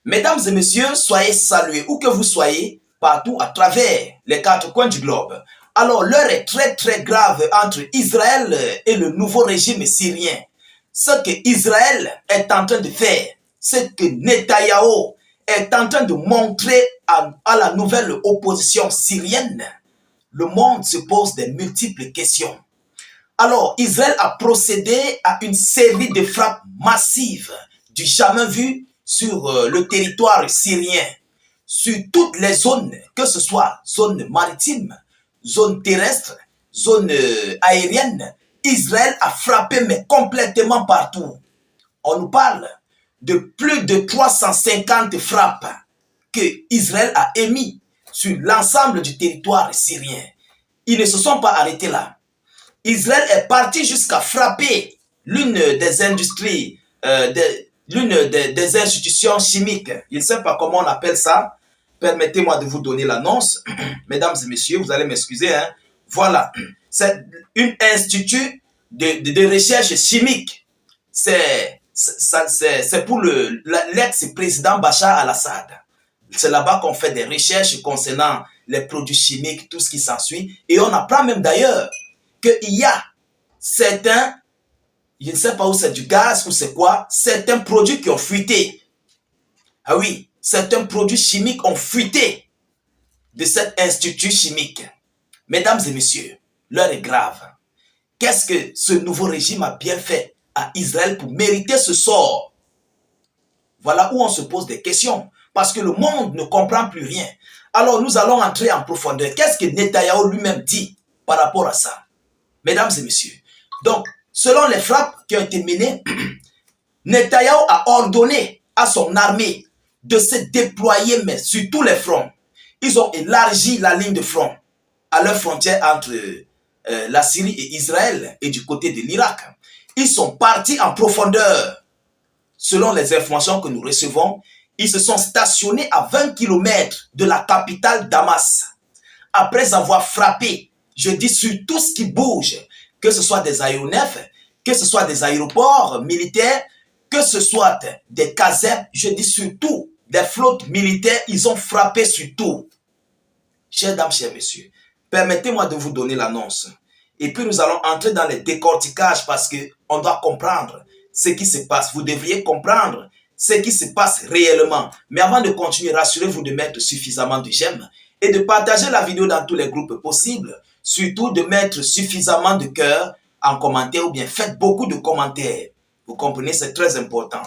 Mesdames et messieurs, soyez salués où que vous soyez, partout à travers les quatre coins du globe. Alors, l'heure est très grave entre Israël et le nouveau régime syrien. Ce que Israël est en train de faire, ce que Netanyahou est en train de montrer à la nouvelle opposition syrienne, le monde se pose de multiples questions. Alors, Israël a procédé à une série de frappes massives du jamais vu sur le territoire syrien, sur toutes les zones, que ce soit zone maritime, zone terrestre, zone aérienne. Israël a frappé, mais complètement partout. On nous parle de plus de 350 frappes que Israël a émis sur l'ensemble du territoire syrien. Ils ne se sont pas arrêtés là. Israël est parti jusqu'à frapper l'une des industries, l'une des institutions chimiques. Je ne sais pas comment on appelle ça. Permettez-moi de vous donner l'annonce. Mesdames et messieurs, vous allez m'excuser. Hein. Voilà. C'est une institut de recherche chimique. C'est pour l'ex-président Bachar al-Assad. C'est là-bas qu'on fait des recherches concernant les produits chimiques, tout ce qui s'ensuit. Et on apprend même d'ailleurs qu'il y a certains, je ne sais pas où c'est du gaz ou c'est quoi, certains produits qui ont fuité. Ah oui, certains produits chimiques ont fuité de cet institut chimique. Mesdames et messieurs, l'heure est grave. Qu'est-ce que ce nouveau régime a bien fait à Israël pour mériter ce sort? Voilà où on se pose des questions. Parce que le monde ne comprend plus rien. Alors nous allons entrer en profondeur. Qu'est-ce que Netanyahou lui-même dit par rapport à ça? Mesdames et messieurs, donc, selon les frappes qui ont été menées, Netanyahou a ordonné à son armée de se déployer, mais sur tous les fronts. Ils ont élargi la ligne de front à leur frontière entre la Syrie et Israël et du côté de l'Irak. Ils sont partis en profondeur. Selon les informations que nous recevons, ils se sont stationnés à 20 km de la capitale Damas. Après avoir frappé, je dis sur tout ce qui bouge, que ce soit des aéronefs, que ce soit des aéroports militaires, que ce soit des casernes, je dis surtout des flottes militaires, ils ont frappé sur tout. Chers dames, chers messieurs, permettez-moi de vous donner l'annonce. Et puis nous allons entrer dans les décorticages parce qu'on doit comprendre ce qui se passe. Vous devriez comprendre ce qui se passe réellement. Mais avant de continuer, rassurez-vous de mettre suffisamment de j'aime et de partager la vidéo dans tous les groupes possibles. Surtout de mettre suffisamment de cœur en commentaire ou bien faites beaucoup de commentaires. Vous comprenez, c'est très important.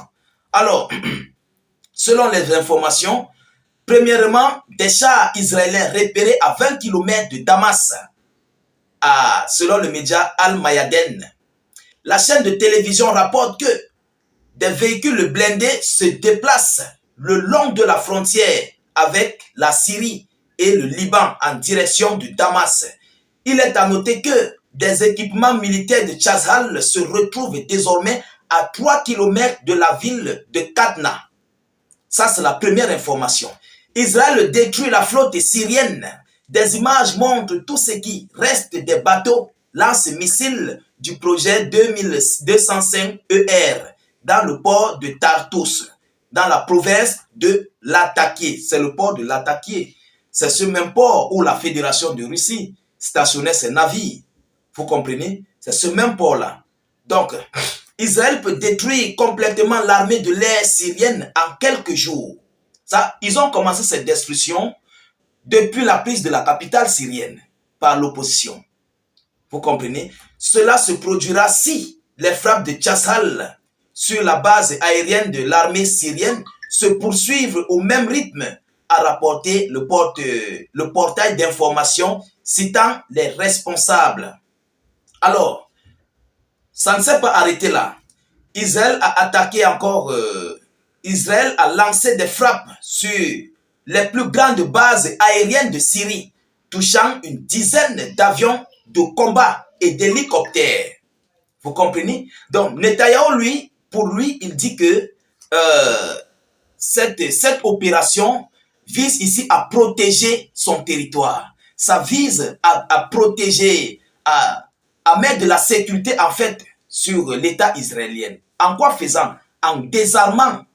Alors, selon les informations, premièrement, des chars israéliens repérés à 20 km de Damas, selon le média Al-Mayadeen. La chaîne de télévision rapporte que des véhicules blindés se déplacent le long de la frontière avec la Syrie et le Liban en direction de Damas. Il est à noter que des équipements militaires de Chazal se retrouvent désormais à 3 km de la ville de Katna. Ça, c'est la première information. Israël détruit la flotte syrienne. Des images montrent tout ce qui reste des bateaux lance-missiles du projet 2205 ER dans le port de Tartus, dans la province de Latakia. C'est le port de Latakia. C'est ce même port où la Fédération de Russie stationnait ses navires. Vous comprenez? C'est ce même port-là. Donc, Israël peut détruire complètement l'armée de l'air syrienne en quelques jours. Ça, ils ont commencé cette destruction depuis la prise de la capitale syrienne par l'opposition. Vous comprenez? Cela se produira si les frappes de Chassal sur la base aérienne de l'armée syrienne se poursuivent au même rythme, a rapporté le portail d'information citant les responsables. Alors, ça ne s'est pas arrêté là. Israël a attaqué encore, Israël a lancé des frappes sur les plus grandes bases aériennes de Syrie, touchant une dizaine d'avions de combat et d'hélicoptères. Vous comprenez? Donc, Netanyahou, lui, pour lui, il dit que cette opération vise ici à protéger son territoire. Ça vise à protéger, à mettre de la sécurité, en fait, sur l'État israélien. En quoi faisant? En désarmant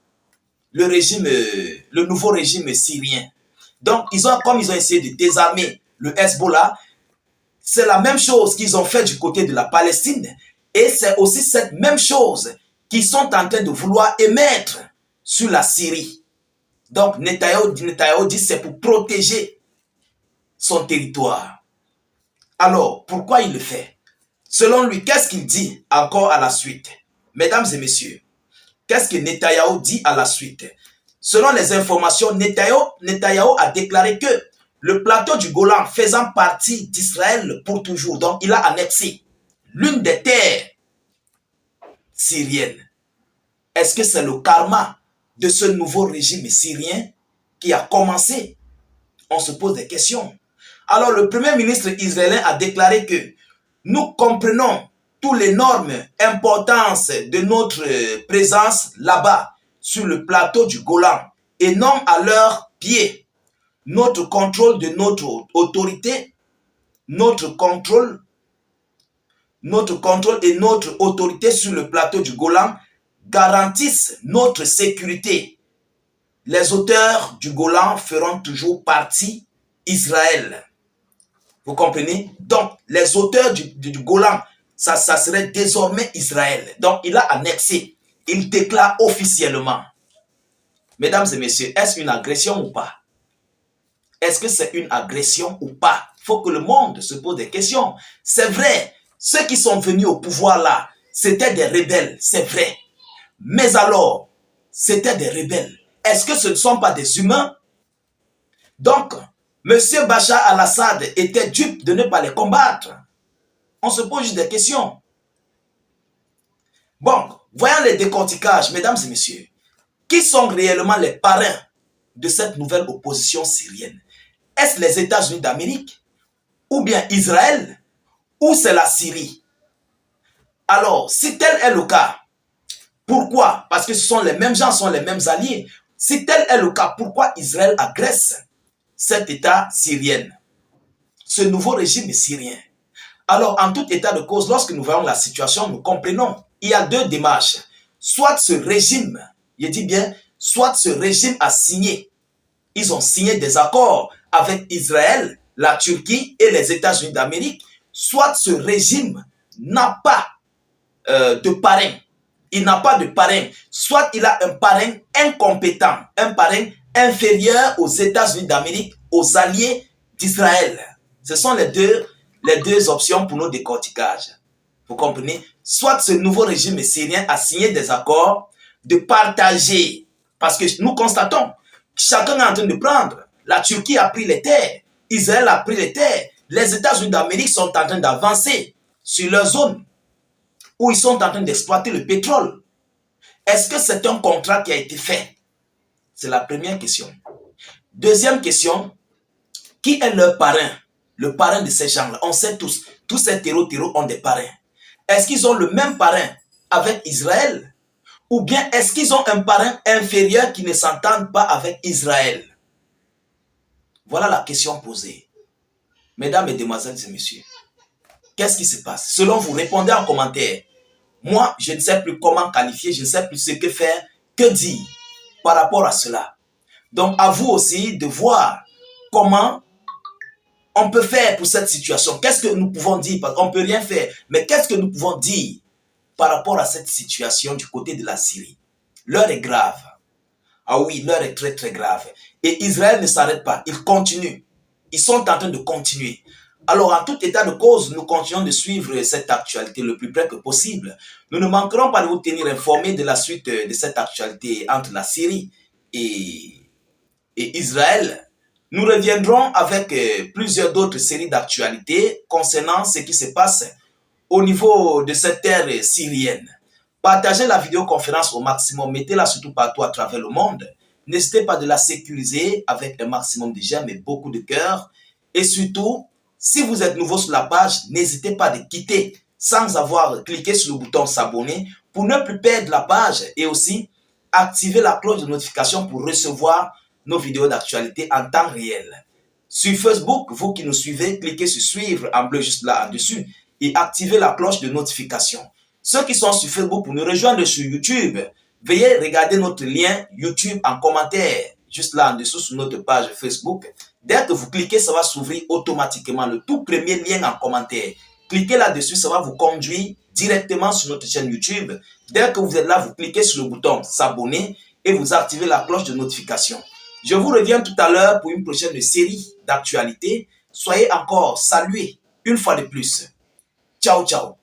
le nouveau régime syrien. Donc, comme ils ont essayé de désarmer le Hezbollah, c'est la même chose qu'ils ont fait du côté de la Palestine. Et c'est aussi cette même chose qu'ils sont en train de vouloir émettre sur la Syrie. Donc, Netanyahou dit c'est pour protéger son territoire. Alors, pourquoi il le fait? Selon lui, qu'est-ce qu'il dit encore à la suite? Mesdames et messieurs, qu'est-ce que Netanyahou dit à la suite? Selon les informations, Netanyahou a déclaré que le plateau du Golan faisant partie d'Israël pour toujours, donc il a annexé l'une des terres syriennes. Est-ce que c'est le karma de ce nouveau régime syrien qui a commencé? On se pose des questions. Alors le premier ministre israélien a déclaré que nous comprenons toute l'énorme importance de notre présence là-bas, sur le plateau du Golan, et non à leurs pieds. Notre contrôle de notre autorité, notre contrôle et notre autorité sur le plateau du Golan garantissent notre sécurité. Les auteurs du Golan feront toujours partie d'Israël. Vous comprenez? Donc, les auteurs du Golan, ça serait désormais Israël. Donc, il a annexé. Il déclare officiellement. Mesdames et messieurs, est-ce une agression ou pas? Est-ce que c'est une agression ou pas? Il faut que le monde se pose des questions. C'est vrai, ceux qui sont venus au pouvoir là, c'était des rebelles, c'est vrai. Mais alors, c'était des rebelles. Est-ce que ce ne sont pas des humains? Donc, M. Bachar al-Assad était dupe de ne pas les combattre. On se pose juste des questions. Bon, voyons les décorticages, mesdames et messieurs. Qui sont réellement les parrains de cette nouvelle opposition syrienne? Est-ce les États-Unis d'Amérique? Ou bien Israël? Ou c'est la Syrie? Alors, si tel est le cas, pourquoi? Parce que ce sont les mêmes gens, ce sont les mêmes alliés. Si tel est le cas, pourquoi Israël agresse cet État syrien, ce nouveau régime syrien? Alors, en tout état de cause, lorsque nous voyons la situation, nous comprenons. Il y a deux démarches. Soit ce régime, je dis bien, soit ce régime a signé. Ils ont signé des accords avec Israël, la Turquie et les États-Unis d'Amérique. Soit ce régime n'a pas de parrain. Il n'a pas de parrain. Soit il a un parrain incompétent, un parrain inférieur aux États-Unis d'Amérique, aux alliés d'Israël. Ce sont les deux options pour nos décorticages. Vous comprenez? Soit ce nouveau régime syrien a signé des accords de partager, parce que nous constatons, chacun est en train de prendre. La Turquie a pris les terres, Israël a pris les terres, les États-Unis d'Amérique sont en train d'avancer sur leur zone où ils sont en train d'exploiter le pétrole. Est-ce que c'est un contrat qui a été fait? C'est la première question. Deuxième question, qui est leur parrain? Le parrain de ces gens-là. On sait tous ces terreaux ont des parrains. Est-ce qu'ils ont le même parrain avec Israël? Ou bien est-ce qu'ils ont un parrain inférieur qui ne s'entende pas avec Israël? Voilà la question posée. Mesdames, Mesdemoiselles et Messieurs, qu'est-ce qui se passe? Selon vous, répondez en commentaire. Moi, je ne sais plus comment qualifier, je ne sais plus ce que faire, que dire par rapport à cela. Donc, à vous aussi de voir comment on peut faire pour cette situation. Qu'est-ce que nous pouvons dire? Parce qu'on ne peut rien faire. Mais qu'est-ce que nous pouvons dire par rapport à cette situation du côté de la Syrie? L'heure est grave. Ah oui, l'heure est très très grave. Et Israël ne s'arrête pas. Il continue. Ils sont en train de continuer. Alors, en tout état de cause, nous continuons de suivre cette actualité le plus près que possible. Nous ne manquerons pas de vous tenir informés de la suite de cette actualité entre la Syrie et Israël. Nous reviendrons avec plusieurs d'autres séries d'actualités concernant ce qui se passe au niveau de cette terre syrienne. Partagez la vidéoconférence au maximum, mettez-la surtout partout à travers le monde. N'hésitez pas de la sécuriser avec un maximum de j'aime et beaucoup de cœur. Et surtout, si vous êtes nouveau sur la page, n'hésitez pas de quitter sans avoir cliqué sur le bouton s'abonner pour ne plus perdre la page et aussi activer la cloche de notification pour recevoir nos vidéos d'actualité en temps réel. Sur Facebook, vous qui nous suivez, cliquez sur suivre en bleu juste là en dessus et activez la cloche de notification. Ceux qui sont sur Facebook pour nous rejoindre sur YouTube, Veuillez regarder notre lien YouTube en commentaire, juste là en dessous sur notre page Facebook. Dès que vous cliquez, ça va s'ouvrir automatiquement, le tout premier lien en commentaire. Cliquez là-dessus, ça va vous conduire directement sur notre chaîne YouTube. Dès que vous êtes là, vous cliquez sur le bouton s'abonner et vous activez la cloche de notification. Je vous reviens tout à l'heure pour une prochaine série d'actualités. Soyez encore salués une fois de plus. Ciao, ciao.